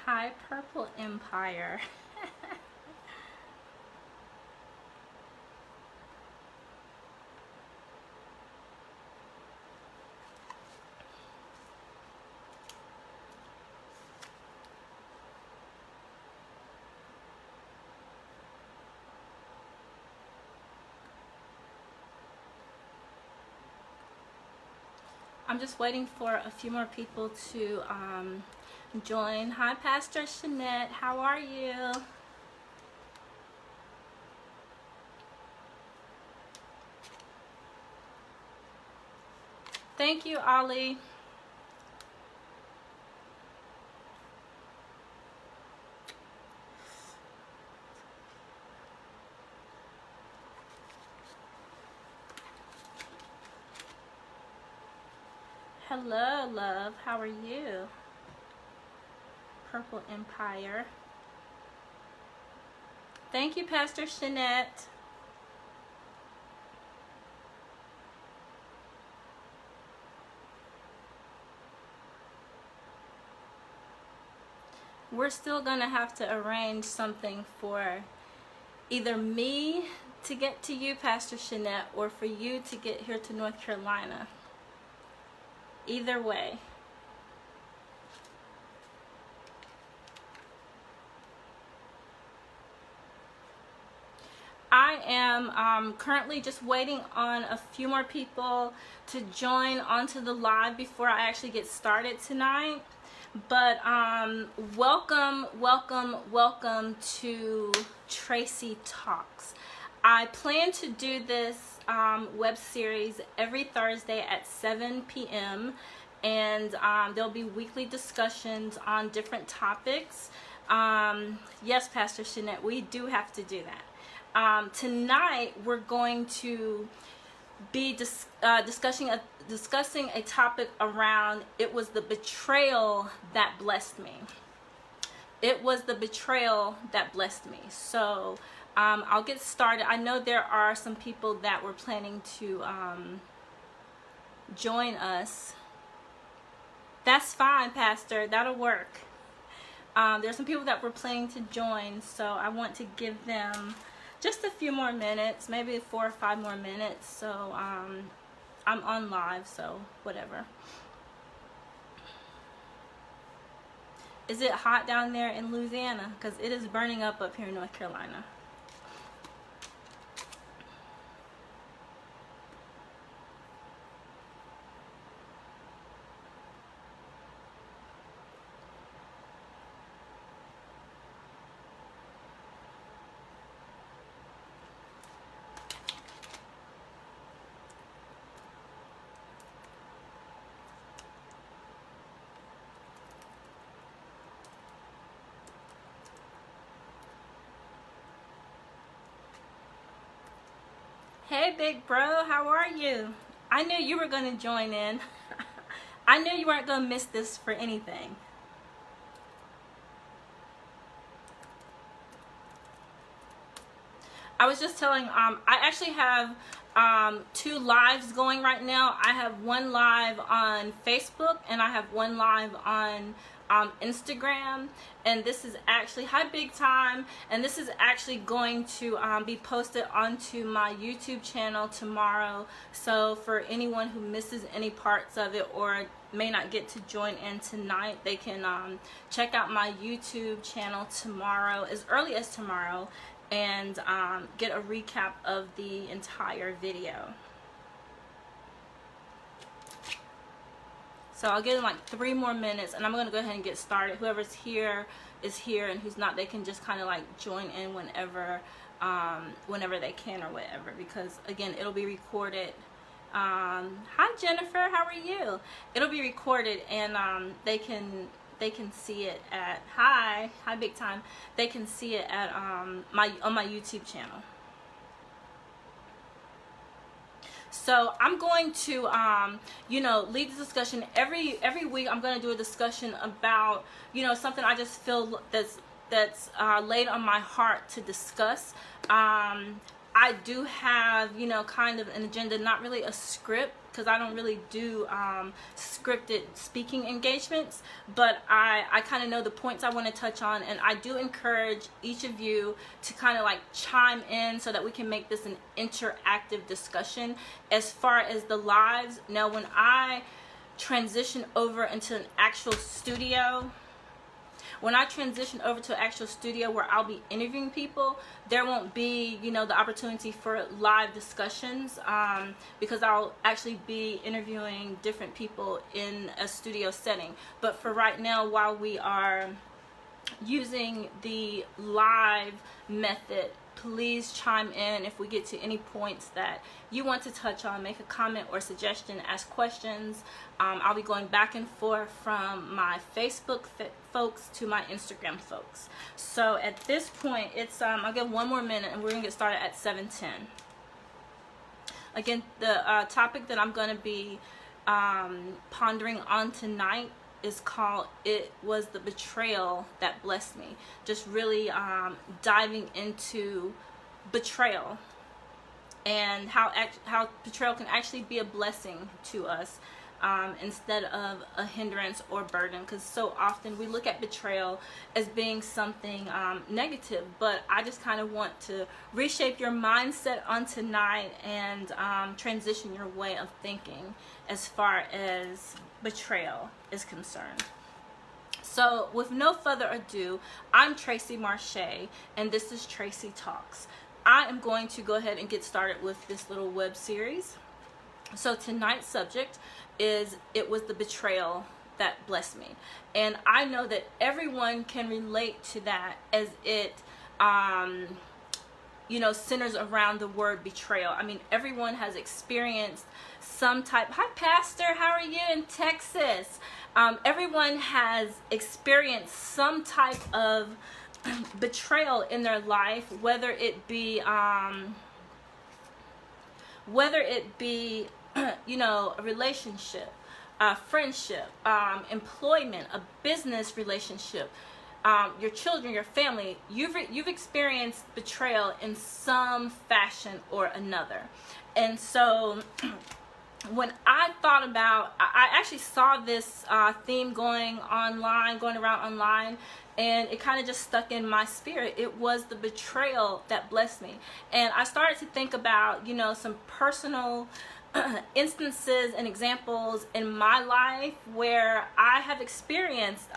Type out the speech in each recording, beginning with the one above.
Hi, Purple Empire. I'm just waiting for a few more people to join. Hi, Pastor Shanette. How are you? Thank you, Ollie. Hello, love. How are you? Purple Empire. Thank you, Pastor Shanette. We're still gonna have to arrange something for either me to get to you, Pastor Shanette, or for you to get here to North Carolina. Either way. I am currently just waiting on a few more people to join onto the live before I actually get started tonight. But welcome to Tracy Talks. I plan to do this web series every Thursday at 7 p.m. and there'll be weekly discussions on different topics. Yes, Pastor Shanette, we do have to do that. Tonight we're going to be discussing a topic around it was the betrayal that blessed me. It was the betrayal that blessed me. So I'll get started. I know there are some people that were planning to join us. That's fine, Pastor. That'll work. There's some people that were planning to join, so I want to give them just a few more minutes, maybe 4 or 5 more minutes. So I'm on live, so whatever. Is it hot down there in Louisiana? Because it is burning up here in North Carolina. Hey, big bro, how are you? I knew you were going to join in. I knew you weren't going to miss this for anything. I was just telling, I actually have 2 lives going right now. I have one live on Facebook and I have one live on Instagram, and this is actually, hi big time, and this is actually going to be posted onto my YouTube channel tomorrow. So for anyone who misses any parts of it or may not get to join in tonight, they can check out my YouTube channel tomorrow, as early as tomorrow, and get a recap of the entire video. So I'll give them like 3 more minutes and I'm going to go ahead and get started. Whoever's here is here, and who's not, they can just kind of like join in whenever they can or whatever, because again, it'll be recorded. Hi Jennifer, how are you? It'll be recorded, and they can see it at hi big time. They can see it at on my YouTube channel. So I'm going to lead the discussion every week. I'm going to do a discussion about something I just feel that's laid on my heart to discuss. I do have, you know, kind of an agenda, not really a script, because I don't really do scripted speaking engagements, but I kind of know the points I want to touch on, and I do encourage each of you to kind of like chime in so that we can make this an interactive discussion. As far as the lives, now when I transition over into an actual studio, when I transition over to an actual studio where I'll be interviewing people, there won't be, you know, the opportunity for live discussions, because I'll actually be interviewing different people in a studio setting. But for right now, while we are using the live method, please chime in if we get to any points that you want to touch on. Make a comment or suggestion, ask questions. I'll be going back and forth from my Facebook folks to my Instagram folks. So at this point, it's I'll give one more minute and we're gonna get started at 7:10. Again, the topic that I'm gonna be pondering on tonight is called "It Was the Betrayal That Blessed Me." Just really diving into betrayal and how betrayal can actually be a blessing to us, instead of a hindrance or burden, because so often we look at betrayal as being something negative. But I just kind of want to reshape your mindset on tonight and transition your way of thinking as far as betrayal is concerned. So with no further ado, I'm Tracy Marche, and this is Tracy Talks. I am going to go ahead and get started with this little web series. So tonight's subject is "It Was the Betrayal That Blessed Me." And I know that everyone can relate to that, as it you know, centers around the word betrayal. I mean, everyone has experienced some type. Hi Pastor, how are you in Texas? Everyone has experienced some type of betrayal in their life, whether it be you know, a relationship, a friendship, employment, a business relationship, your children, your family. You've experienced betrayal in some fashion or another. And so when I thought about, I actually saw this theme going around online, and it kind of just stuck in my spirit. It was the betrayal that blessed me. And I started to think about, you know, some personal instances and examples in my life where I have experienced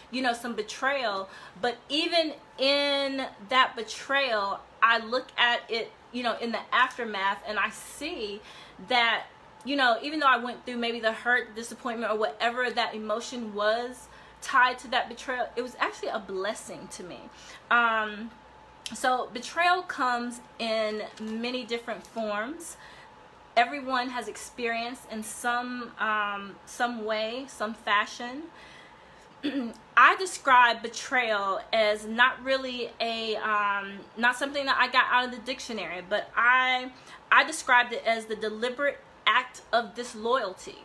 you know, some betrayal. But even in that betrayal, I look at it, you know, in the aftermath, and I see that, you know, even though I went through maybe the hurt, disappointment, or whatever that emotion was tied to that betrayal, it was actually a blessing to me. So betrayal comes in many different forms. Everyone has experienced in some way, some fashion. I describe betrayal as not really not something that I got out of the dictionary, but I described it as the deliberate act of disloyalty.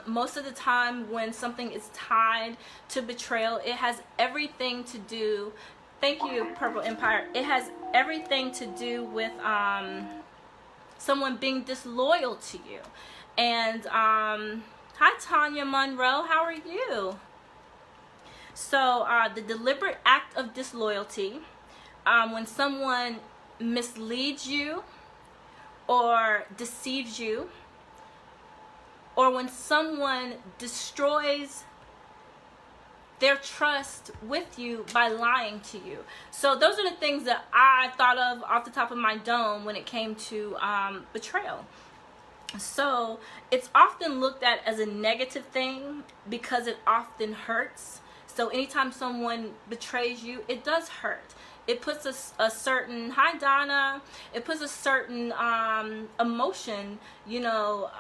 Most of the time when something is tied to betrayal, it has everything to do, thank you Purple Empire, it has everything to do with someone being disloyal to you. And hi Tanya Monroe, how are you? So the deliberate act of disloyalty, when someone misleads you or deceives you, or when someone destroys their trust with you by lying to you. So those are the things that I thought of off the top of my dome when it came to betrayal. So it's often looked at as a negative thing because it often hurts. So anytime someone betrays you, it does hurt. It puts a certain, hi Donna, it puts a certain emotion, you know,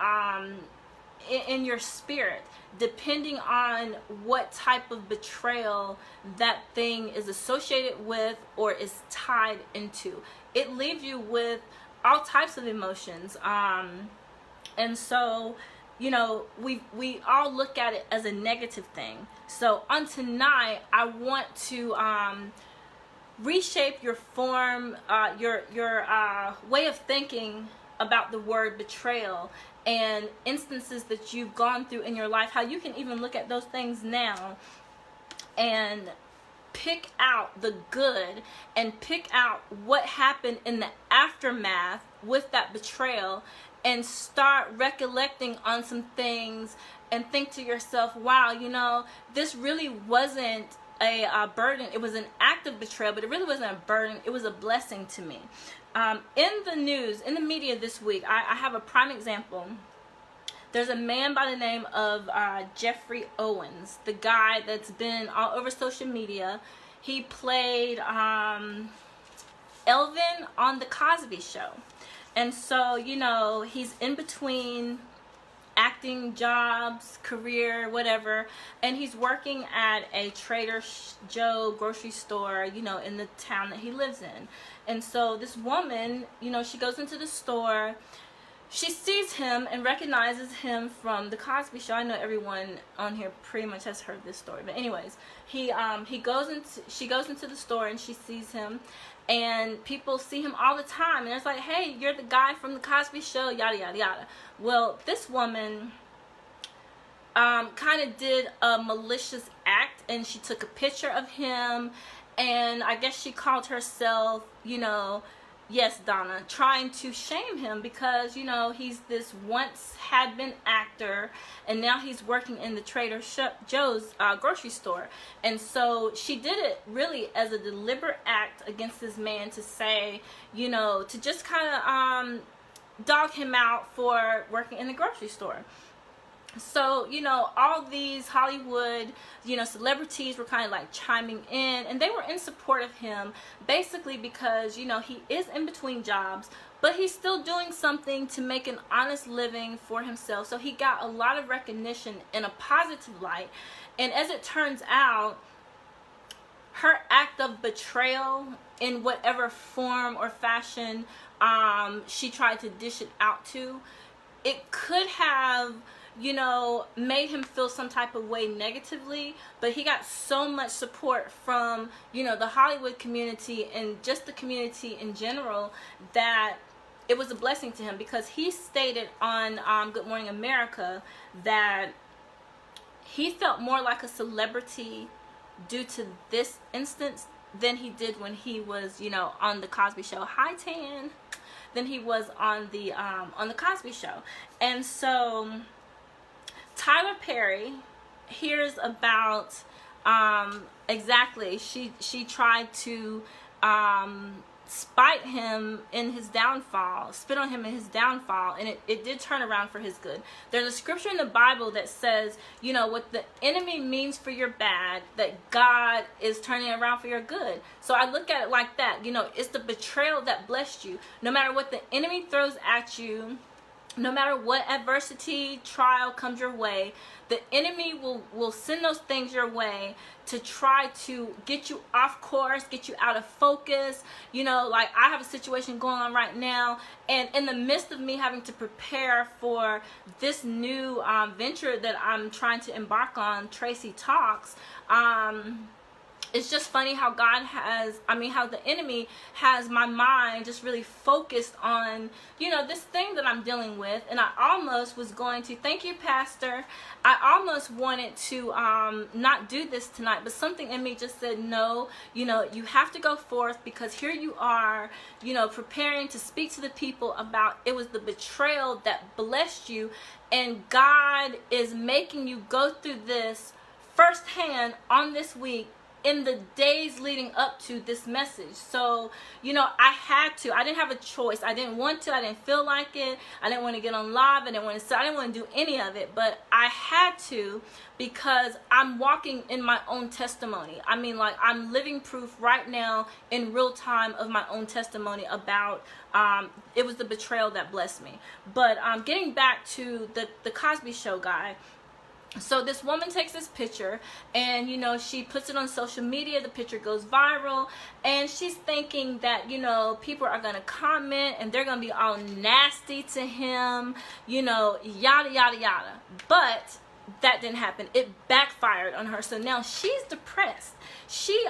in your spirit, depending on what type of betrayal that thing is associated with or is tied into. It leaves you with all types of emotions. And so, you know, we all look at it as a negative thing. So on tonight, I want to reshape your form, your way of thinking about the word betrayal and instances that you've gone through in your life, how you can even look at those things now and pick out the good and pick out what happened in the aftermath with that betrayal and start recollecting on some things and think to yourself, wow, you know, this really wasn't a burden. It was an act of betrayal, but it really wasn't a burden. It was a blessing to me. In the news, in the media this week, I have a prime example. There's a man by the name of Jeffrey Owens, the guy that's been all over social media. He played Elvin on The Cosby Show. And so, you know, he's in between acting jobs, career, whatever, and he's working at a Trader Joe grocery store, you know, in the town that he lives in. And so this woman, you know, she goes into the store. She sees him and recognizes him from The Cosby Show. I know everyone on here pretty much has heard this story, but anyways, she goes into the store and she sees him, and people see him all the time, and it's like, hey, you're the guy from The Cosby Show, yada yada yada. Well, this woman kind of did a malicious act, and she took a picture of him, and I guess she called herself, you know, yes, Donna, trying to shame him because, you know, he's this once had been actor and now he's working in the Trader Joe's grocery store. And so she did it really as a deliberate act against this man to say, you know, to just kind of dog him out for working in the grocery store. So, you know, all these Hollywood, you know, celebrities were kind of like chiming in, and they were in support of him basically because, you know, he is in between jobs, but he's still doing something to make an honest living for himself. So he got a lot of recognition in a positive light. And as it turns out, her act of betrayal in whatever form or fashion she tried to dish it out to, it could have, you know, made him feel some type of way negatively, but he got so much support from, you know, the Hollywood community and just the community in general that it was a blessing to him, because he stated on Good Morning America that he felt more like a celebrity due to this instance than he did when he was, you know, on The Cosby Show. Hi, Tan. Than he was on the Cosby Show. And so Tyler Perry hears about exactly, she tried to spite him in his downfall, spit on him in his downfall, and it did turn around for his good. There's a scripture in the Bible that says, you know, what the enemy means for your bad, that God is turning it around for your good. So I look at it like that. You know, it's the betrayal that blessed you. No matter what the enemy throws at you, no matter what adversity, trial comes your way, the enemy will send those things your way to try to get you off course, get you out of focus. You know, like I have a situation going on right now, and in the midst of me having to prepare for this new venture that I'm trying to embark on, Tracy Talks, it's just funny how how the enemy has my mind just really focused on, you know, this thing that I'm dealing with. And I almost was going to, thank you, Pastor, I almost wanted to not do this tonight, but something in me just said, no, you know, you have to go forth, because here you are, you know, preparing to speak to the people about it was the betrayal that blessed you, and God is making you go through this firsthand on this week, in the days leading up to this message. So, you know, I didn't have a choice. I didn't want to, I didn't feel like it. I didn't want to get on live. I didn't want to do any of it, but I had to, because I'm walking in my own testimony. I mean, like, I'm living proof right now in real time of my own testimony about it was the betrayal that blessed me. But getting back to the Cosby Show guy. So this woman takes this picture, and, you know, she puts it on social media. The picture goes viral, and she's thinking that, you know, people are going to comment and they're going to be all nasty to him, you know, yada, yada, yada. But that didn't happen. It backfired on her. So now she's depressed. She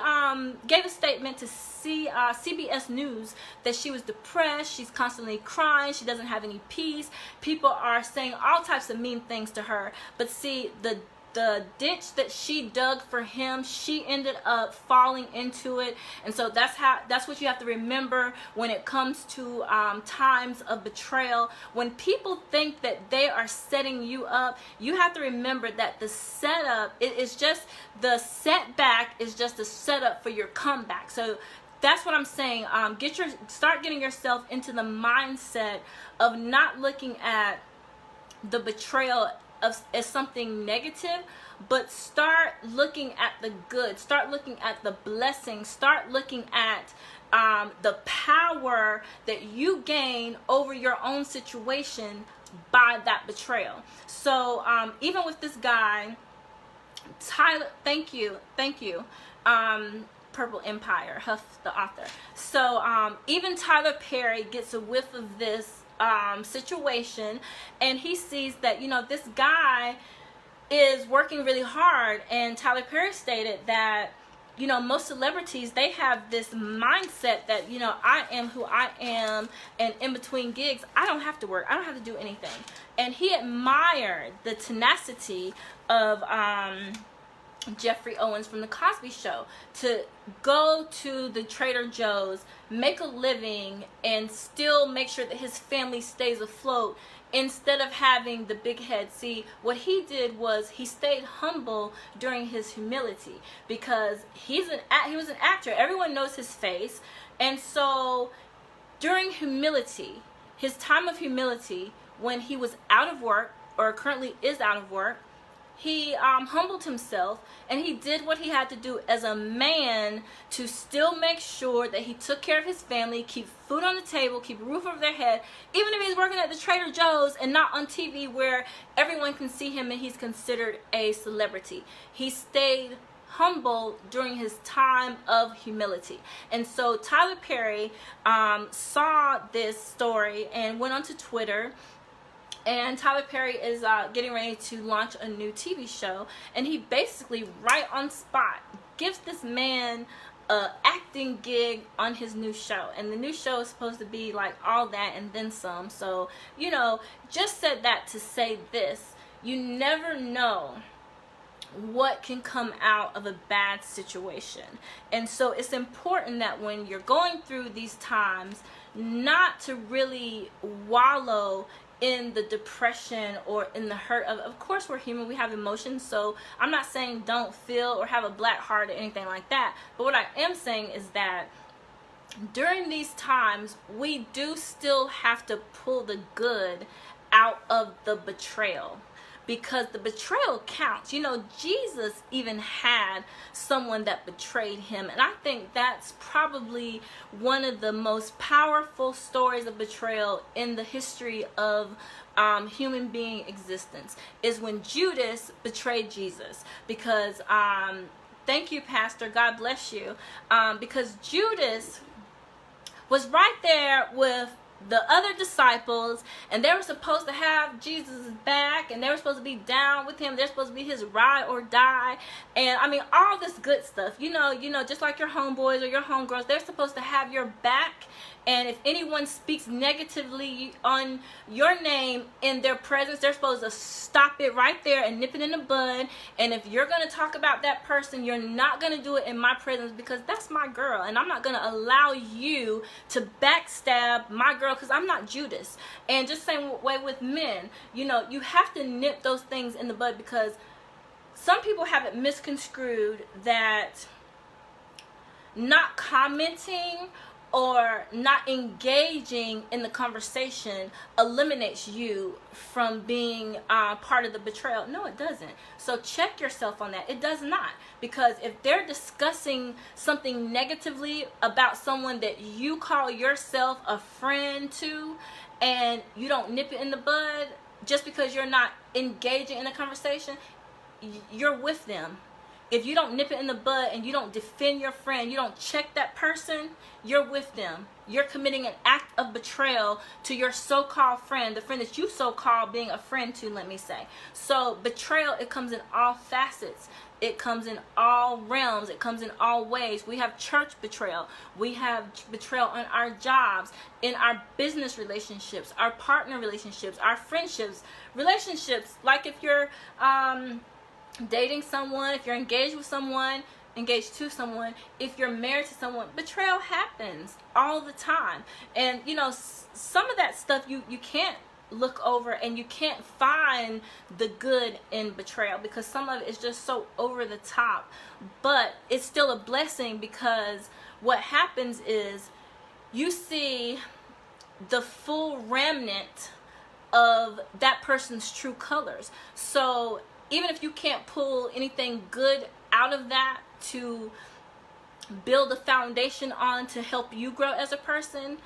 gave a statement to CBS News that she was depressed. She's constantly crying. She doesn't have any peace. People are saying all types of mean things to her. But see, the ditch that she dug for him, she ended up falling into it. And so that's what you have to remember when it comes to times of betrayal. When people think that they are setting you up, you have to remember that the setup, it is just the setback is just a setup for your comeback. So that's what I'm saying. Start getting yourself into the mindset of not looking at the betrayal as something negative, but start looking at the good. Start looking at the blessing. Start looking at the power that you gain over your own situation by that betrayal. So even with this guy, Tyler, thank you. Purple Empire, Huff, the author. So even Tyler Perry gets a whiff of this situation, and he sees that, this guy is working really hard. And Tyler Perry stated that, most celebrities, they have this mindset that, I am who I am, and in between gigs, I don't have to work. I don't have to do anything. And he admired the tenacity of Jeffrey Owens from the Cosby Show to go to the Trader Joe's, make a living, and still make sure that his family stays afloat instead of having the big head. See, what he did was he stayed humble during his humility, because he was an actor. Everyone knows his face. And so during humility, his time of humility, when he was out of work, or currently is out of work, he humbled himself, and he did what he had to do as a man to still make sure that he took care of his family, keep food on the table, keep a roof over their head, even if he's working at the Trader Joe's and not on TV where everyone can see him and he's considered a celebrity. He stayed humble during his time of humility. And so Tyler Perry saw this story and went onto Twitter. And Tyler Perry is getting ready to launch a new TV show, and he basically, right on spot, gives this man a acting gig on his new show. And the new show is supposed to be like all that and then some. So, just said that to say this: you never know what can come out of a bad situation. And so it's important that when you're going through these times, not to really wallow in the depression or in the hurt of course we're human, we have emotions, so I'm not saying don't feel or have a black heart or anything like that. But what I am saying is that during these times, we do still have to pull the good out of the betrayal, because the betrayal counts. Jesus even had someone that betrayed him. And I think that's probably one of the most powerful stories of betrayal in the history of human being existence, is when Judas betrayed Jesus. Because, thank you, Pastor, God bless you. Because Judas was right there with the other disciples, and they were supposed to have Jesus' back, and they were supposed to be down with him. They're supposed to be his ride or die, and all this good stuff. Just like your homeboys or your homegirls, they're supposed to have your back. And if anyone speaks negatively on your name in their presence, they're supposed to stop it right there and nip it in the bud. And if you're going to talk about that person, you're not going to do it in my presence, because that's my girl. And I'm not going to allow you to backstab my girl, because I'm not Judas. And just same way with men, you have to nip those things in the bud, because some people have it misconstrued that not commenting or not engaging in the conversation eliminates you from being part of the betrayal. No, it doesn't. So check yourself on that. It does not. Because if they're discussing something negatively about someone that you call yourself a friend to, and you don't nip it in the bud just because you're not engaging in a conversation, you're with them. if you don't nip it in the bud and you don't defend your friend, you don't check that person, you're with them. You're committing an act of betrayal to your so-called friend, the friend that you so-called being a friend to, let me say. So betrayal, it comes in all facets. It comes in all realms. It comes in all ways. We have church betrayal. We have betrayal on our jobs, in our business relationships, our partner relationships, our friendships, relationships. Like if you're dating someone, if you're engaged with someone, engaged to someone, if you're married to someone, betrayal happens all the time. And you know, some of that stuff you can't look over, and you can't find the good in betrayal because some of it is just so over the top. But it's still a blessing, because what happens is you see the full remnant of that person's true colors. So even if you can't pull anything good out of that to build a foundation on to help you grow as a person,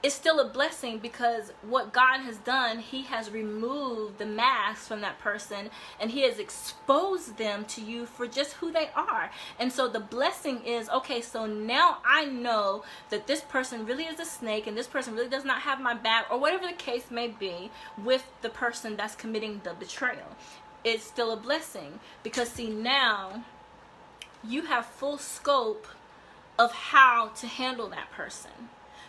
it's still a blessing, because what God has done, he has removed the mask from that person, and he has exposed them to you for just who they are. And so the blessing is, okay, so now I know that this person really is a snake, and this person really does not have my back, or whatever the case may be with the person that's committing the betrayal. It's still a blessing, because see, now you have full scope of how to handle that person.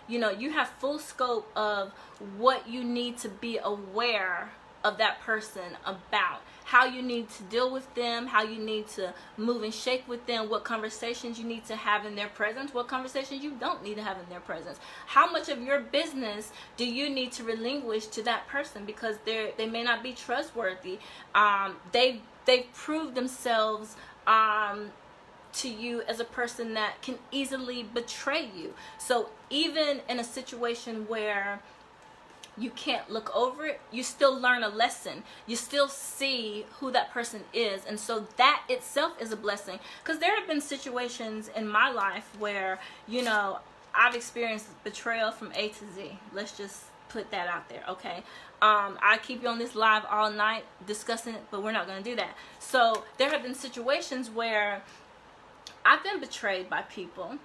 You know, you have full scope of what you need to be aware of that person about, how you need to deal with them, how you need to move and shake with them, what conversations you need to have in their presence, what conversations you don't need to have in their presence. How much of your business do you need to relinquish to that person, because they may not be trustworthy. They've proved themselves to you as a person that can easily betray you. So even in a situation where you can't look over it, you still learn a lesson. You still see who that person is. And so that itself is a blessing. Because there have been situations in my life where, you know, I've experienced betrayal from A to Z. Let's just put that out there, okay? I keep you on this live all night discussing it, but we're not going to do that. So there have been situations where I've been betrayed by people,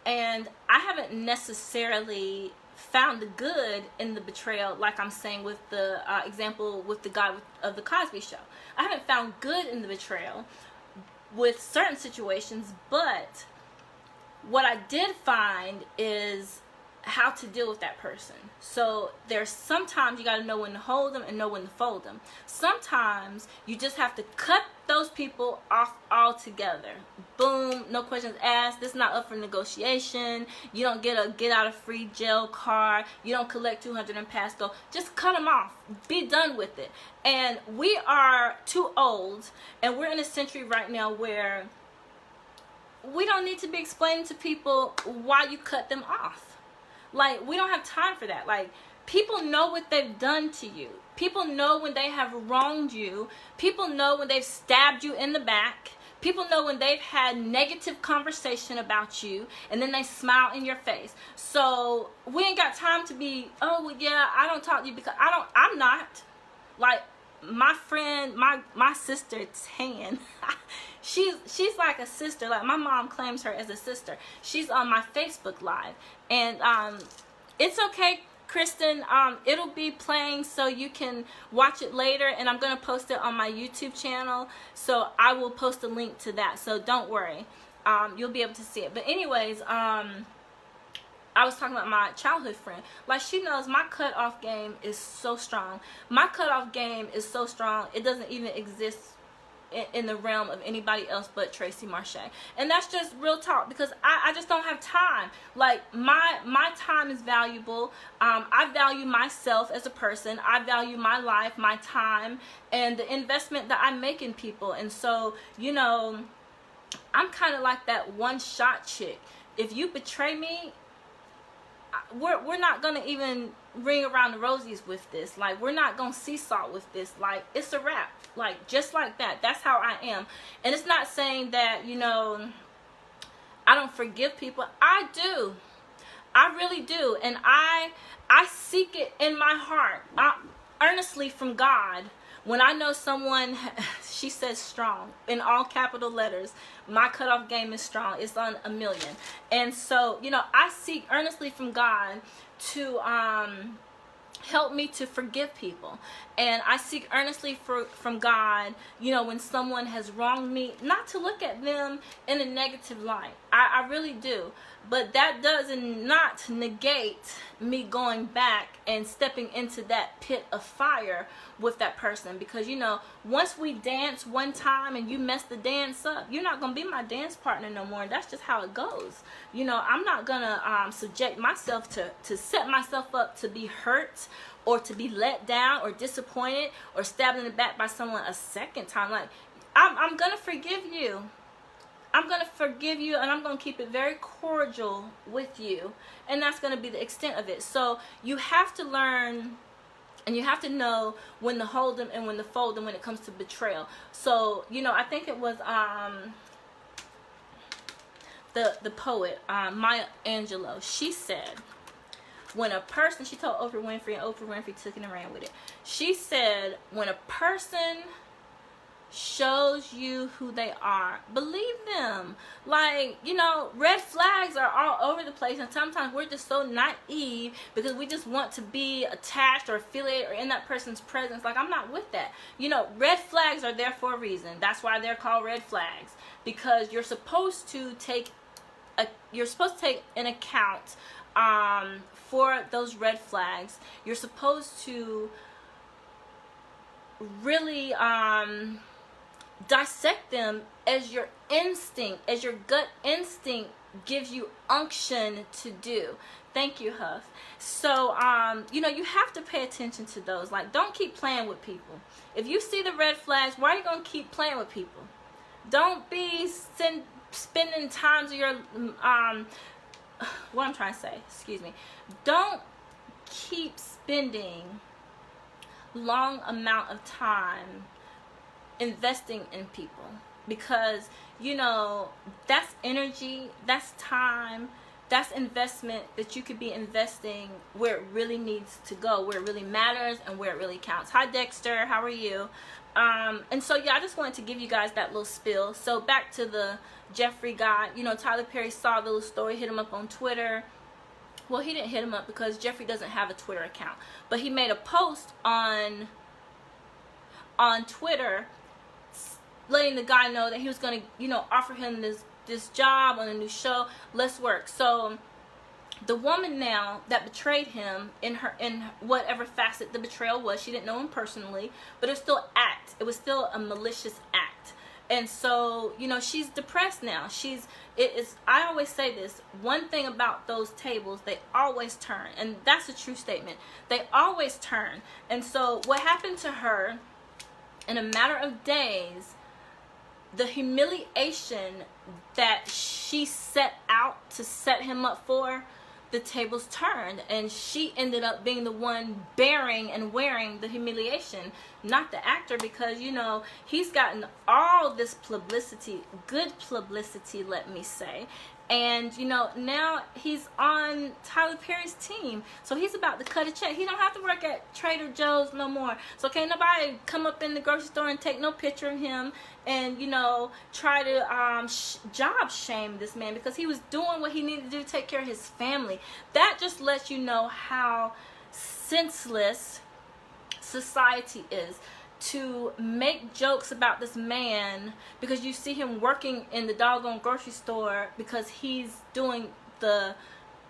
and I haven't necessarily found the good in the betrayal, like I'm saying with the example with the guy of the Cosby Show. I haven't found good in the betrayal with certain situations, but what I did find is how to deal with that person. So there's sometimes you got to know when to hold them and know when to fold them. Sometimes you just have to cut those people off altogether. Boom, no questions asked. This is not up for negotiation. You don't get a get out of free jail card. You don't collect 200 and pass go. Just cut them off. Be done with it. And we are too old, and we're in a century right now where we don't need to be explaining to people why you cut them off. Like, we don't have time for that. Like, people know what they've done to you. People know when they have wronged you. People know when they've stabbed you in the back. People know when they've had negative conversation about you, and then they smile in your face. So we ain't got time to be, oh, well, yeah, I don't talk to you because I'm not. Like, my friend, my sister Tan, she's like a sister. Like, my mom claims her as a sister. She's on my Facebook Live, and it's okay, Kristen. It'll be playing so you can watch it later, and I'm gonna post it on my YouTube channel. So I will post a link to that. So don't worry, you'll be able to see it. But anyways, I was talking about my childhood friend. Like, she knows my cutoff game is so strong. My cutoff game is so strong, it doesn't even exist in the realm of anybody else but Tracy Marche. And that's just real talk, because I just don't have time. Like, my time is valuable. I value myself as a person. I value my life, my time, and the investment that I make in people. And so, you know, I'm kind of like that one-shot chick. If you betray me, we're not gonna even ring around the rosies with this. Like, we're not gonna sea salt with this. Like, it's a wrap. Like, just like that. That's how I am. And it's not saying that, you know, I don't forgive people. I do. I really do. And I seek it in my heart, earnestly from God, When I know someone, she says strong in all capital letters. My cutoff game is strong. It's on 1,000,000. And so, you know, I seek earnestly from God to help me to forgive people. And I seek earnestly from God, you know, when someone has wronged me, not to look at them in a negative light. I really do. But that does not negate me going back and stepping into that pit of fire with that person. Because, you know, once we dance one time and you mess the dance up, you're not going to be my dance partner no more. And that's just how it goes. You know, I'm not going to subject myself to set myself up to be hurt or to be let down or disappointed or stabbed in the back by someone a second time. Like, I'm going to forgive you. I'm going to forgive you, and I'm going to keep it very cordial with you. And that's going to be the extent of it. So you have to learn, and you have to know when to hold them and when to fold them when it comes to betrayal. So, you know, I think it was the poet, Maya Angelou. She said, when a person, she told Oprah Winfrey, and Oprah Winfrey took it and ran with it. She said, when a person shows you who they are, believe them. Like, you know, red flags are all over the place, and sometimes we're just so naive because we just want to be attached or affiliated or in that person's presence. Like, I'm not with that. You know, red flags are there for a reason. That's why they're called red flags, because you're supposed to take an account for those red flags. You're supposed to really dissect them as your instinct, as your gut instinct gives you unction to do. Thank you, Huff. So, you know, you have to pay attention to those. Like, don't keep playing with people. If you see the red flags, why are you going to keep playing with people? Don't be spending times of your, what I'm trying to say, excuse me. Don't keep spending long amount of time investing in people, because, you know, that's energy, that's time, that's investment that you could be investing where it really needs to go, where it really matters and where it really counts. Hi Dexter, how are you? And so yeah, I just wanted to give you guys that little spill. So back to the Jeffrey guy. You know, Tyler Perry saw the little story, hit him up on Twitter. Well, he didn't hit him up because Jeffrey doesn't have a Twitter account, but he made a post on Twitter letting the guy know that he was going to, you know, offer him this job on a new show. Let's work. So the woman now that betrayed him in whatever facet the betrayal was, she didn't know him personally, but it was still it was still a malicious act. And so, you know, she's depressed now. I always say this, one thing about those tables, they always turn. And that's a true statement. They always turn. And so what happened to her, in a matter of days, the humiliation that she set out to set him up for, the tables turned, and she ended up being the one bearing and wearing the humiliation, not the actor, because, you know, he's gotten all this publicity, good publicity, let me say. And, you know, now he's on Tyler Perry's team. So he's about to cut a check. He don't have to work at Trader Joe's no more. So can't nobody come up in the grocery store and take no picture of him and, you know, try to job shame this man, because he was doing what he needed to do to take care of his family. That just lets you know how senseless society is, to make jokes about this man because you see him working in the doggone grocery store because he's doing the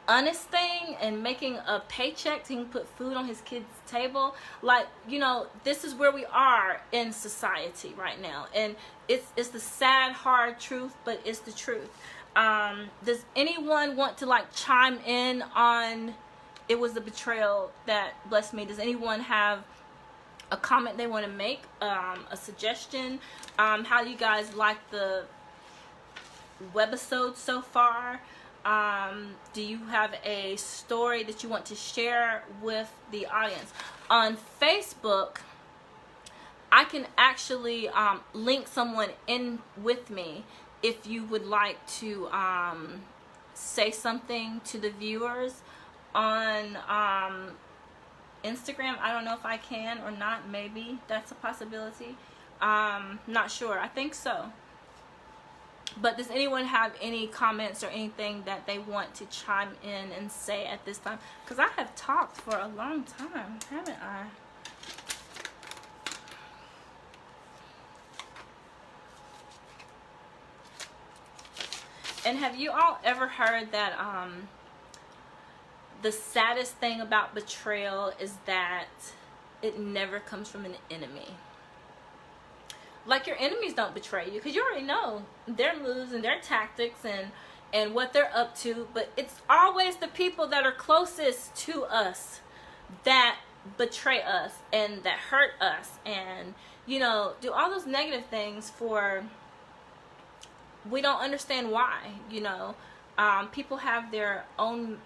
honest thing and making a paycheck so he can put food on his kids' table. Like, you know, this is where we are in society right now, and it's the sad, hard truth, but it's the truth. Does anyone want to, like, chime in on it was the betrayal that blessed me? Does anyone have a comment they want to make, a suggestion, how you guys like the webisode so far? Do you have a story that you want to share with the audience? On Facebook, I can actually link someone in with me if you would like to say something to the viewers on Instagram, I don't know if I can or not. Maybe that's a possibility. Not sure. I think so. But does anyone have any comments or anything that they want to chime in and say at this time? Because I have talked for a long time, haven't I? And have you all ever heard that the saddest thing about betrayal is that it never comes from an enemy? Like, your enemies don't betray you because you already know their moves and their tactics and what they're up to. But it's always the people that are closest to us that betray us and that hurt us and, you know, do all those negative things for, we don't understand why, you know. People have their own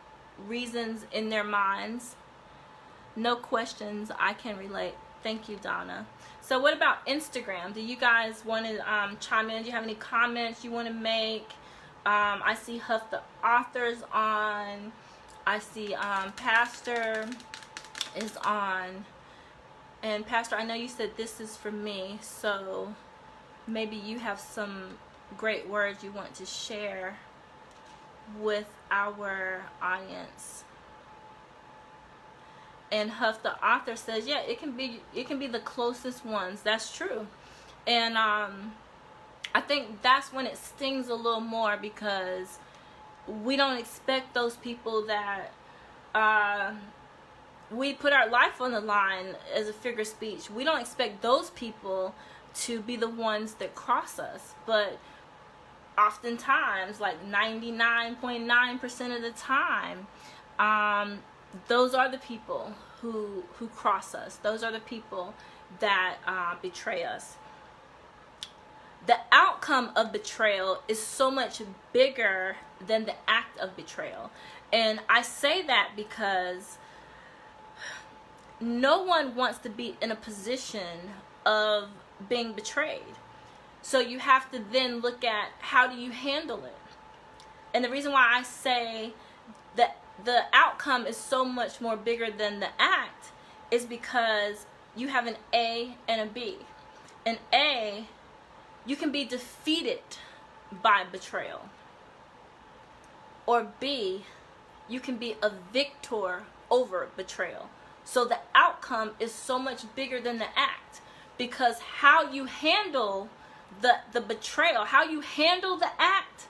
reasons in their minds. No questions, I can relate. Thank you, Donna. So what about Instagram? Do you guys want to chime in? Do you have any comments you want to make? I see Huff the Author's on. I see Pastor is on. And Pastor, I know you said this is for me, so maybe you have some great words you want to share with our audience. And Huff the Author says, yeah, it can be the closest ones. That's true. And I think that's when it stings a little more, because we don't expect those people that we put our life on the line, as a figure of speech. We don't expect those people to be the ones that cross us. But oftentimes, like 99.9% of the time, those are the people who cross us. Those are the people that betray us. The outcome of betrayal is so much bigger than the act of betrayal. And I say that because no one wants to be in a position of being betrayed. So you have to then look at, how do you handle it? And the reason why I say that the outcome is so much more bigger than the act is because you have an A and a B. An A, you can be defeated by betrayal. Or B, you can be a victor over betrayal. So the outcome is so much bigger than the act, because how you handle the betrayal, how you handle the act,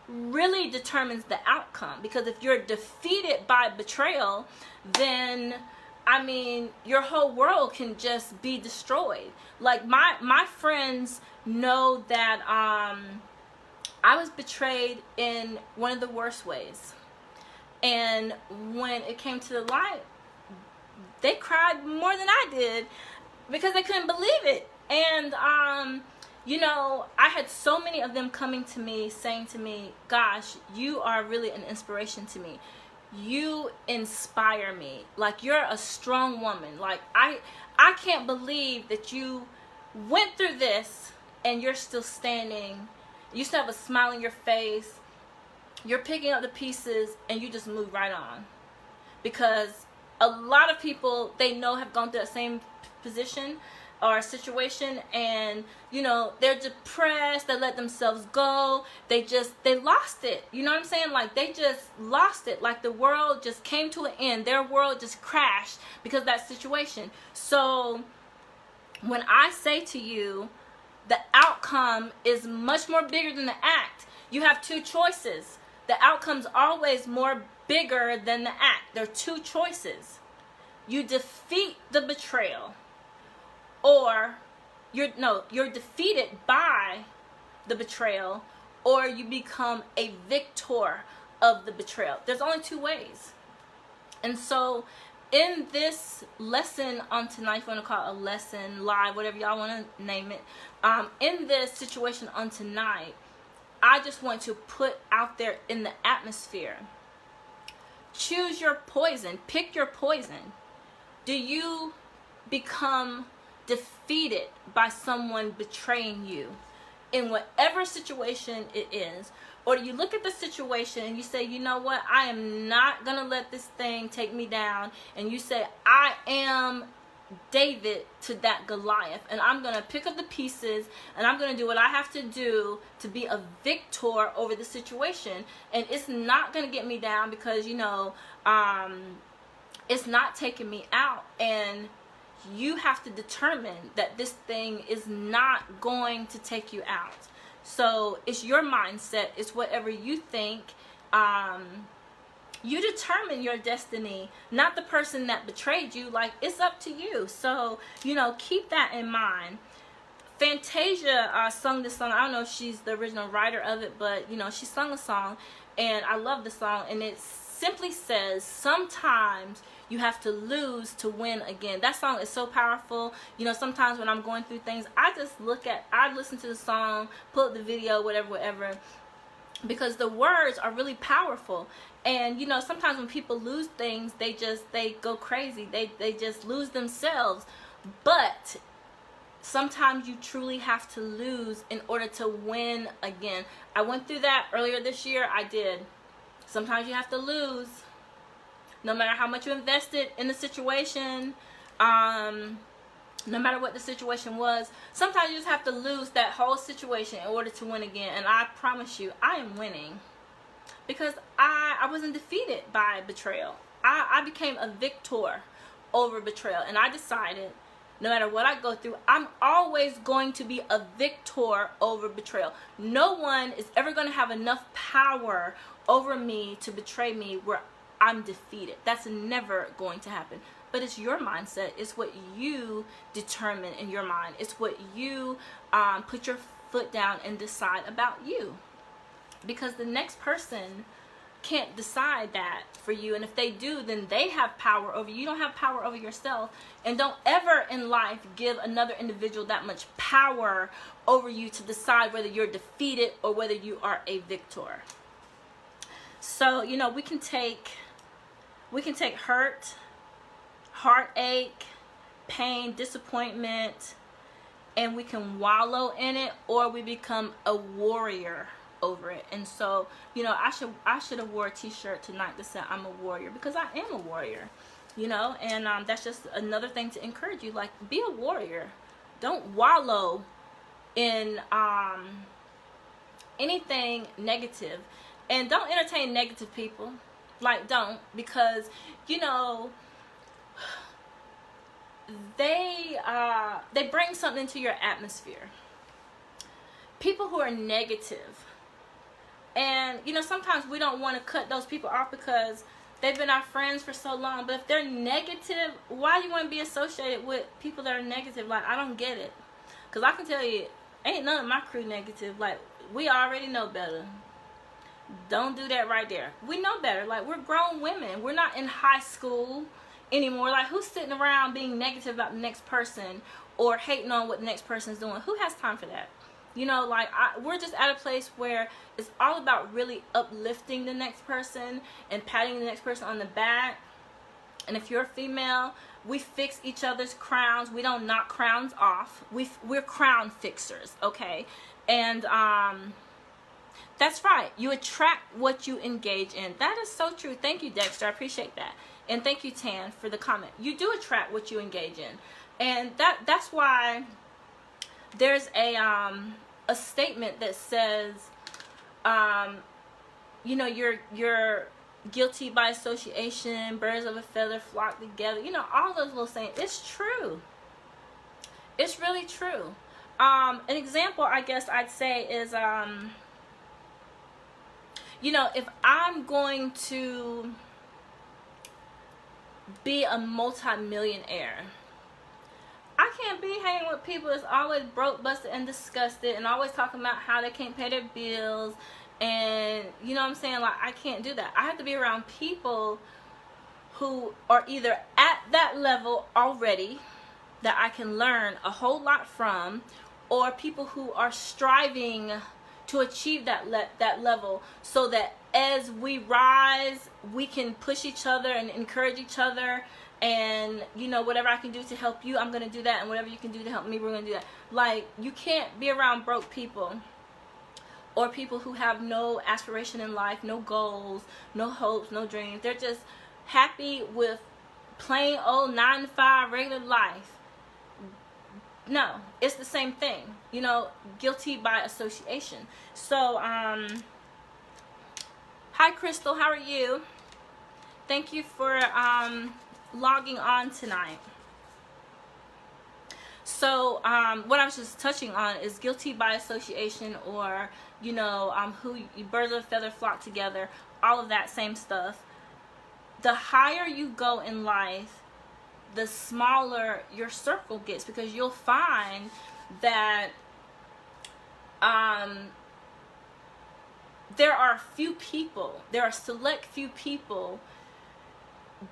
really determines the outcome. Because if you're defeated by betrayal, then, I mean, your whole world can just be destroyed. Like, my friends know that I was betrayed in one of the worst ways. And when it came to the light, they cried more than I did, because they couldn't believe it. And you know, I had so many of them coming to me saying to me, gosh, you are really an inspiration to me. You inspire me. Like, you're a strong woman. Like, I can't believe that you went through this and you're still standing. You still have a smile on your face. You're picking up the pieces and you just move right on. Because a lot of people they know have gone through that same position or situation, and you know, they're depressed, they let themselves go, they lost it, you know what I'm saying? Like, they just lost it, like the world just came to an end, their world just crashed because of that situation. So when I say to you, the outcome is much more bigger than the act, you have two choices. The outcome's always more bigger than the act. There are two choices. You defeat the betrayal, or you're defeated by the betrayal, or you become a victor of the betrayal. There's only two ways. And so in this lesson on tonight, if you want to call it a lesson, live, whatever y'all want to name it, in this situation on tonight, I just want to put out there in the atmosphere, choose your poison, pick your poison. Do you become defeated by someone betraying you in whatever situation it is? Or do you look at the situation and you say, you know what, I am not going to let this thing take me down, and you say, I am David to that Goliath, and I'm going to pick up the pieces and I'm going to do what I have to do to be a victor over the situation, and it's not going to get me down because, you know, it's not taking me out. And you have to determine that this thing is not going to take you out. So it's your mindset, it's whatever you think. You determine your destiny, not the person that betrayed you. Like, it's up to you. So, you know, keep that in mind. Fantasia sung this song. I don't know if she's the original writer of it, but, you know, she sung a song, and I love the song. And it simply says, sometimes you have to lose to win again. That song is so powerful. You know, sometimes when I'm going through things, I listen to the song, pull up the video, whatever, because the words are really powerful. And, you know, sometimes when people lose things, they go crazy. They just lose themselves. But sometimes you truly have to lose in order to win again. I went through that earlier this year. I did. Sometimes you have to lose. No matter how much you invested in the situation, no matter what the situation was, sometimes you just have to lose that whole situation in order to win again. And I promise you, I am winning. Because I wasn't defeated by betrayal. I became a victor over betrayal. And I decided, no matter what I go through, I'm always going to be a victor over betrayal. No one is ever going to have enough power over me to betray me where I'm defeated. That's never going to happen. But it's your mindset. It's what you determine in your mind. It's what you put your foot down and decide about you. Because the next person can't decide that for you. And if they do, then they have power over you. You don't have power over yourself. And don't ever in life give another individual that much power over you to decide whether you're defeated or whether you are a victor. So, you know, we can take hurt, heartache, pain, disappointment, and we can wallow in it, or we become a warrior over it. And so, you know, I should have wore a t-shirt tonight that said I'm a warrior, because I am a warrior, you know. And that's just another thing to encourage you. Like, be a warrior. Don't wallow in anything negative, and don't entertain negative people. Like, don't, because, you know, they bring something into your atmosphere. People who are negative. And, you know, sometimes we don't want to cut those people off because they've been our friends for so long. But if they're negative, why do you want to be associated with people that are negative? Like, I don't get it. Because I can tell you, ain't none of my crew negative. Like, we already know better. Don't do that right there. We know better. Like, we're grown women. We're not in high school anymore. Like, who's sitting around being negative about the next person or hating on what the next person's doing? Who has time for that? You know, like, we're just at a place where it's all about really uplifting the next person and patting the next person on the back. And if you're a female, we fix each other's crowns. We don't knock crowns off. We're crown fixers, okay? And that's right. You attract what you engage in. That is so true. Thank you, Dexter. I appreciate that. And thank you, Tan, for the comment. You do attract what you engage in. And that's why there's a statement that says, you know, you're guilty by association, birds of a feather flock together. You know, all those little sayings. It's true. It's really true. An example, I guess I'd say, is, you know, if I'm going to be a multi-millionaire, I can't be hanging with people that's always broke, busted, and disgusted, and always talking about how they can't pay their bills, and, you know what I'm saying? Like, I can't do that. I have to be around people who are either at that level already that I can learn a whole lot from, or people who are striving to achieve that level, so that as we rise, we can push each other and encourage each other and you know, whatever I can do to help you, I'm gonna do that, and whatever you can do to help me, we're gonna do that. Like, you can't be around broke people or people who have no aspiration in life, no goals, no hopes, no dreams. They're just happy with plain old 9-to-5 regular life. No, it's the same thing, you know, guilty by association. So hi Crystal, how are you? Thank you for logging on tonight. So what I was just touching on is guilty by association, or you know, who birds of a feather flock together, all of that same stuff. The higher you go in life, the smaller your circle gets, because you'll find that there are few people, there are select few people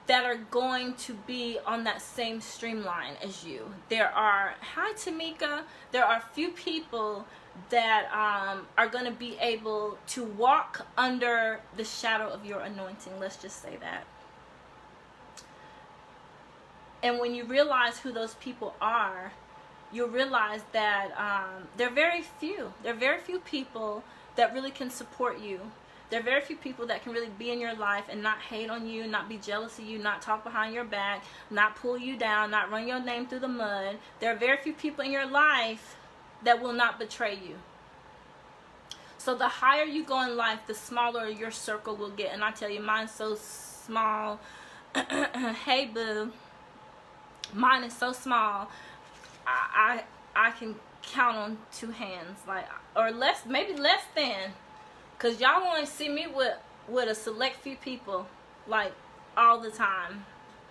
that are going to be on that same streamline as you. There are, hi Tamika, there are few people that are going to be able to walk under the shadow of your anointing. Let's just say that. And when you realize who those people are, you'll realize that they're very few. There are very few people that really can support you. There are very few people that can really be in your life and not hate on you, not be jealous of you, not talk behind your back, not pull you down, not run your name through the mud. There are very few people in your life that will not betray you. So the higher you go in life, the smaller your circle will get. And I tell you, mine's so small. Hey boo. Mine is so small. I can count on two hands, like, or less, maybe less than, because y'all only see me with a select few people, like, all the time.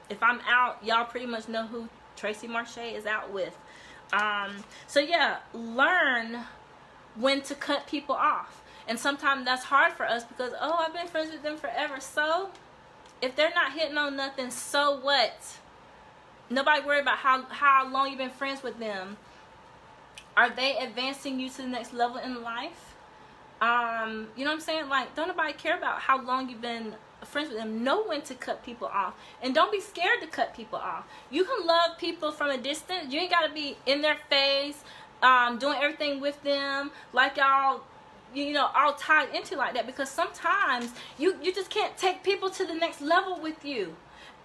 If I'm out, y'all pretty much know who Tracy Marche is out with. So yeah, learn when to cut people off. And sometimes that's hard for us because, oh, I've been friends with them forever. So if they're not hitting on nothing, so what? Nobody worry about how long you've been friends with them. Are they advancing you to the next level in life? You know what I'm saying? Like, don't nobody care about how long you've been friends with them. Know when to cut people off. And don't be scared to cut people off. You can love people from a distance. You ain't got to be in their face, doing everything with them, like y'all, you know, all tied into like that. Because sometimes you just can't take people to the next level with you.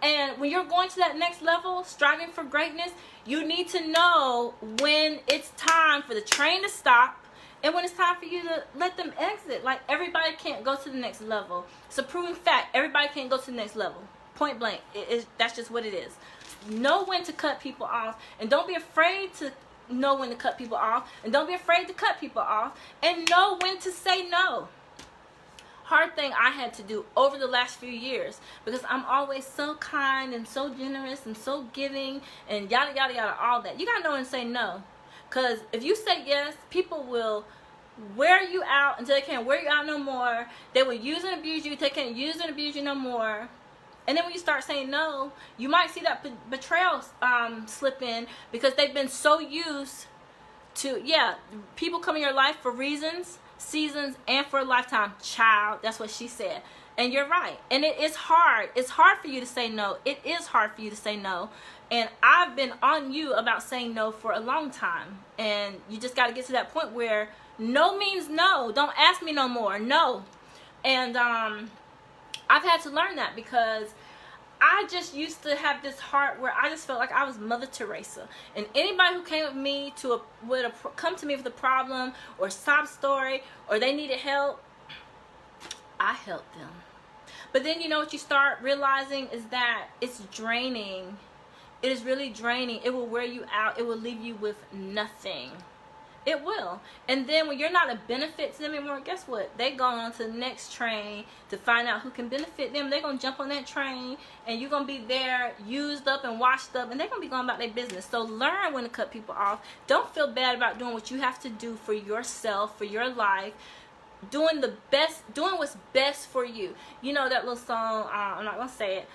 And when you're going to that next level, striving for greatness, you need to know when it's time for the train to stop and when it's time for you to let them exit. Like, everybody can't go to the next level. It's a proven fact. Everybody can't go to the next level. Point blank. That's just what it is. Know when to cut people off, and don't be afraid to know when to cut people off, and don't be afraid to cut people off, and know when to say no. Hard thing I had to do over the last few years, because I'm always so kind and so generous and so giving and yada yada yada, all that. You gotta know when to say no, because if you say yes, people will wear you out until they can't wear you out no more. They will use and abuse you. They can't use and abuse you no more. And then when you start saying no, you might see that betrayal slip in, because they've been so used to, yeah, people come in your life for reasons, seasons, and for a lifetime. Child, that's what she said. And you're right. And it is hard. It's hard for you to say no. It is hard for you to say no. And I've been on you about saying no for a long time. And you just got to get to that point where no means no. Don't ask me no more. No. And I've had to learn that, because I just used to have this heart where I just felt like I was Mother Teresa, and anybody who came with me would come to me with a problem or sob story, or they needed help, I helped them. But then, you know what you start realizing is that it's draining. It is really draining. It will wear you out. It will leave you with nothing. It will. And then when you're not a benefit to them anymore, guess what? They go on to the next train to find out who can benefit them. They're going to jump on that train, and you're going to be there used up and washed up, and they're going to be going about their business. So learn when to cut people off. Don't feel bad about doing what you have to do for yourself, for your life. Doing what's best for you. You know that little song, I'm not going to say it,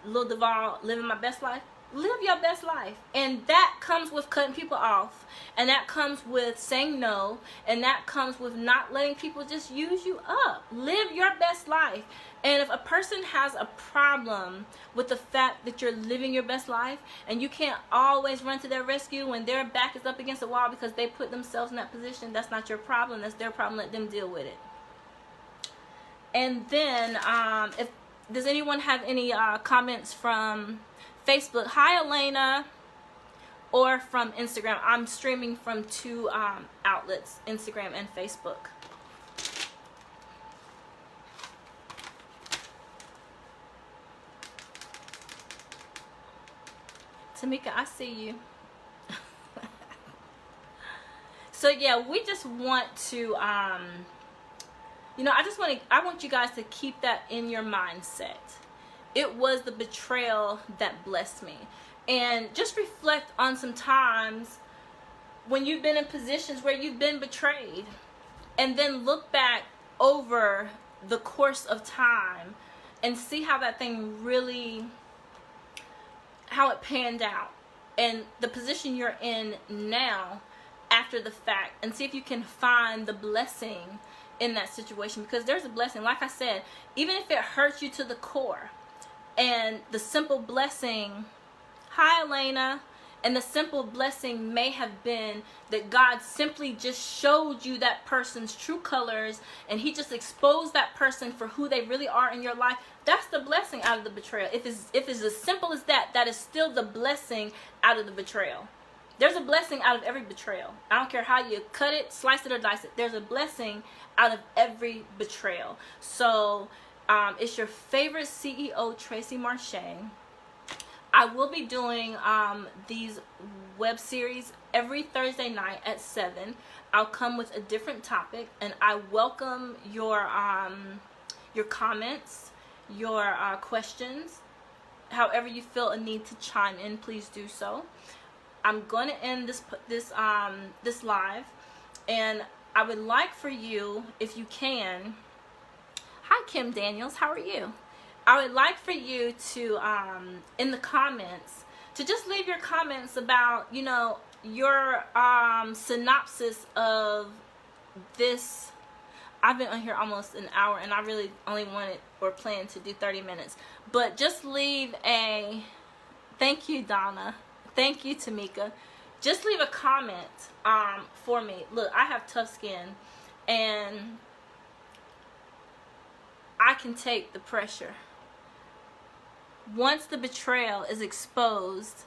Lil Duval, Living My Best Life? Live your best life. And that comes with cutting people off. And that comes with saying no. And that comes with not letting people just use you up. Live your best life. And if a person has a problem with the fact that you're living your best life and you can't always run to their rescue when their back is up against the wall because they put themselves in that position, that's not your problem. That's their problem. Let them deal with it. And then, if does anyone have any comments from Facebook? Hi, Elena. Or from Instagram. I'm streaming from two outlets, Instagram and Facebook. Tamika, I see you. So yeah, we just want to, you know, I want you guys to keep that in your mindset. It was the betrayal that blessed me. And just reflect on some times when you've been in positions where you've been betrayed. And then look back over the course of time and see how that thing really, how it panned out. And the position you're in now after the fact. And see if you can find the blessing in that situation. Because there's a blessing. Like I said, even if it hurts you to the core. And the simple blessing... Hi, Elena. And the simple blessing may have been that God simply just showed you that person's true colors and he just exposed that person for who they really are in your life. That's the blessing out of the betrayal. If it's as simple as that, that is still the blessing out of the betrayal. There's a blessing out of every betrayal. I don't care how you cut it, slice it, or dice it. There's a blessing out of every betrayal. So it's your favorite CEO, Tracy Marche. I will be doing these web series every Thursday night at 7. I'll come with a different topic, and I welcome your comments, your questions. However you feel a need to chime in, please do so. I'm going to end this live, and I would like for you, if you can. Hi, Kim Daniels. How are you? I would like for you to, in the comments, to just leave your comments about, you know, your synopsis of this. I've been on here almost an hour, and I really only wanted or planned to do 30 minutes. But just leave a, thank you, Donna. Thank you, Tamika. Just leave a comment for me. Look, I have tough skin, and I can take the pressure. Once the betrayal is exposed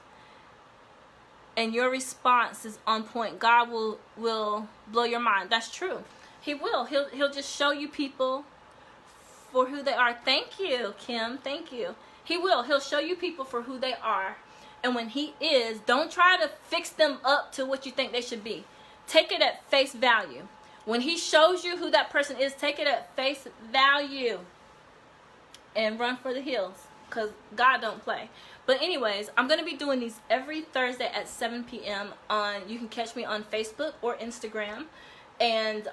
and your response is on point, God will blow your mind. That's true. He will. He'll just show you people for who they are. Thank you, Kim. Thank you. He will. He'll show you people for who they are. And when he is, don't try to fix them up to what you think they should be. Take it at face value. When he shows you who that person is, take it at face value and run for the hills. Because God don't play. But anyways, I'm going to be doing these every Thursday at 7 p.m. You can catch me on Facebook or Instagram. And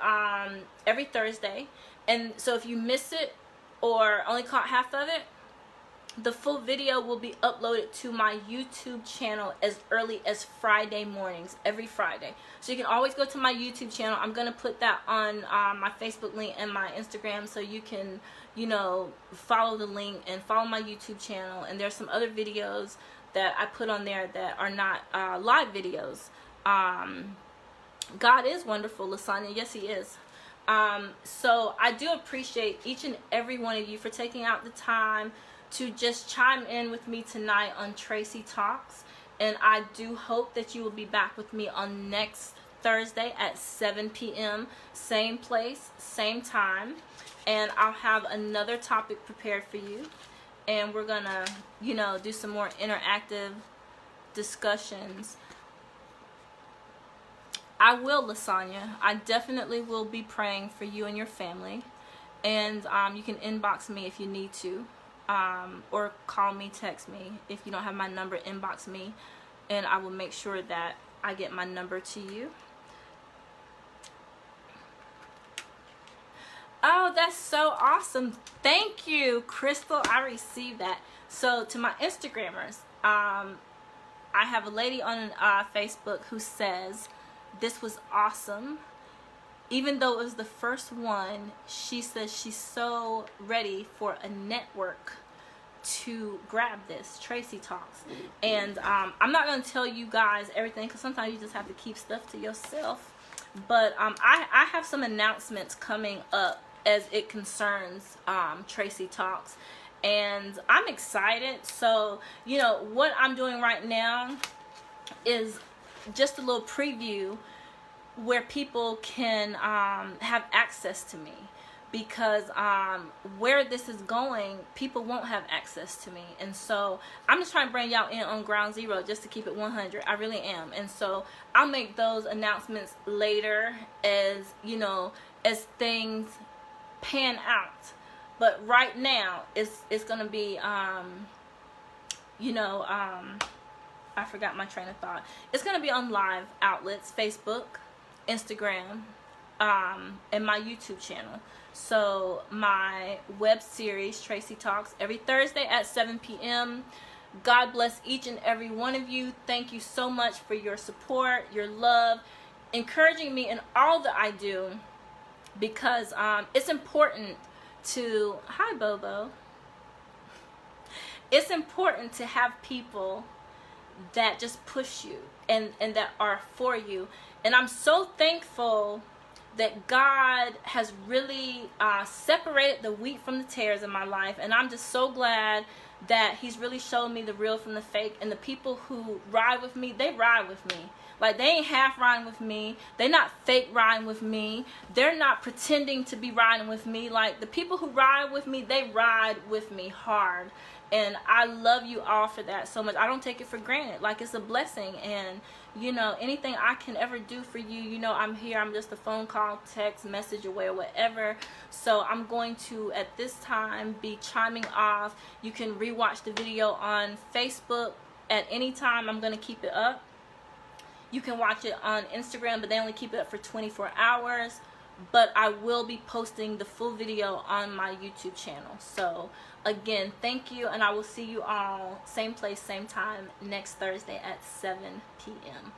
every Thursday. And so if you miss it or only caught half of it, the full video will be uploaded to my YouTube channel as early as Friday mornings, every Friday. So you can always go to my YouTube channel. I'm going to put that on my Facebook link and my Instagram, so you can, you know, follow the link and follow my YouTube channel. And there's some other videos that I put on there that are not live videos. God is wonderful, Lasagna. Yes, he is. So I do appreciate each and every one of you for taking out the time to just chime in with me tonight on Tracy Talks. And I do hope that you will be back with me on next Thursday at 7 p.m. Same place, same time. And I'll have another topic prepared for you. And we're going to, you know, do some more interactive discussions. I will, Lasagna. I definitely will be praying for you and your family. And you can inbox me if you need to. Or call me, text me. If you don't have my number, inbox me, and I will make sure that I get my number to you. Oh, that's so awesome. Thank you, Crystal. I received that. So to my Instagrammers, I have a lady on Facebook who says this was awesome. Even though it was the first one, she says she's so ready for a network to grab this. Tracy Talks. And I'm not going to tell you guys everything, because sometimes you just have to keep stuff to yourself. But I have some announcements coming up as it concerns Tracy Talks. And I'm excited. So, you know, what I'm doing right now is just a little preview where people can have access to me, because where this is going, people won't have access to me. And so I'm just trying to bring y'all in on ground zero, just to keep it 100. I really am. And so I'll make those announcements later, as you know, as things pan out. But right now it's gonna be you know, I forgot my train of thought. It's gonna be on live outlets, Facebook, Instagram, and my YouTube channel. So my web series, Tracy Talks, every Thursday at 7 p.m. God bless each and every one of you. Thank you so much for your support, your love, encouraging me in all that I do, because it's important to, hi Bobo, it's important to have people that just push you and that are for you. And I'm so thankful that God has really separated the wheat from the tares in my life. And I'm just so glad that he's really showed me the real from the fake. And the people who ride with me, they ride with me. Like, they ain't half riding with me. They're not fake riding with me. They're not pretending to be riding with me. Like, the people who ride with me, they ride with me hard. And I love you all for that so much. I don't take it for granted. Like, it's a blessing. And, you know, anything I can ever do for you, you know, I'm here. I'm just a phone call, text, message away, or whatever. So I'm going to, at this time, be chiming off. You can rewatch the video on Facebook at any time. I'm going to keep it up. You can watch it on Instagram, but they only keep it up for 24 hours. But I will be posting the full video on my YouTube channel. So again, thank you, and I will see you all same place, same time next Thursday at 7 p.m.